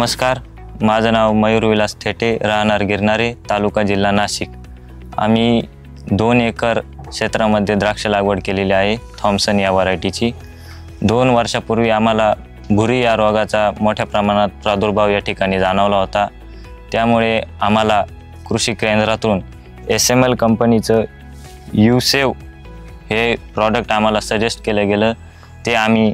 नमस्कार, माझं नाव मयूर विलास थेटे, राहणार गिरणारे, तालुका जिल्हा नाशिक। आम्ही 2 एकर क्षेत्रामध्ये द्राक्ष लागवड केलेली आहे थॉम्सन या व्हरायटीची। 2 वर्षापूर्वी आम्हाला भुरी या रोगाचा मोठ्या प्रमाणात प्रादुर्भाव या ठिकाणी जाणवला होता। त्यामुळे आम्हाला कृषी केंद्रातून SML कंपनीचं यूसेव हे प्रॉडक्ट आम्हाला सजेस्ट केलं गेलं। ते आम्ही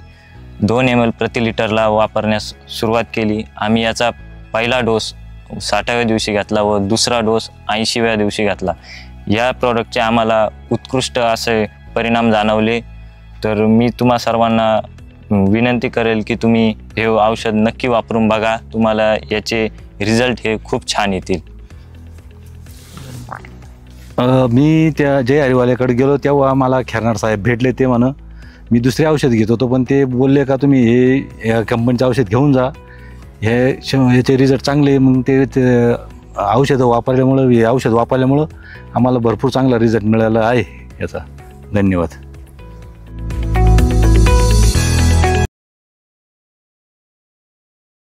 2 ml प्रति लिटरला वापरण्यास सुरुवात केली। आम्ही याचा पहिला डोस 60व्या दिवशी घेतला व दुसरा डोस 80व्या दिवशी घेतला। या प्रॉडक्टचे आम्हाला उत्कृष्ट असे परिणाम जाणवले। तर मी तुम्हा सर्वांना विनंती करेल की तुम्ही हे औषध नक्की वापरून बघा, तुम्हाला याचे रिझल्ट हे खूप छान येतील। मी त्या जय हरिवाल्याकडे गेलो तेव्हा मला खेरनार साहेब भेटले। ते म्हण मी दुसरे औषध घेत होतो, पण ते बोलले का तुम्ही हे या कंपनीचं औषध घेऊन जा, याचे रिझल्ट चांगले। मग ते औषध वापरल्यामुळं आम्हाला भरपूर चांगला रिझल्ट मिळाला आहे याचा। धन्यवाद।